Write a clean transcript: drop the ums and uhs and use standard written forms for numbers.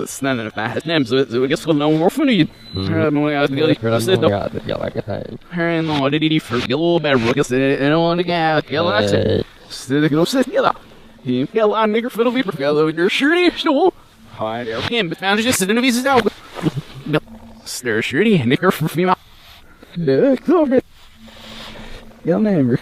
snälla här nämns så jag ska nog vara för ny. Jag sitter Ja, det jag like det. här nå det är för jag bara jag ser en det jag läser. Så det går så där. Hela nigger för vi för your shirty so. Hi, him but man just sitting in his out. Stare shirty nigger for me. Ja, kommer. Jag nämner.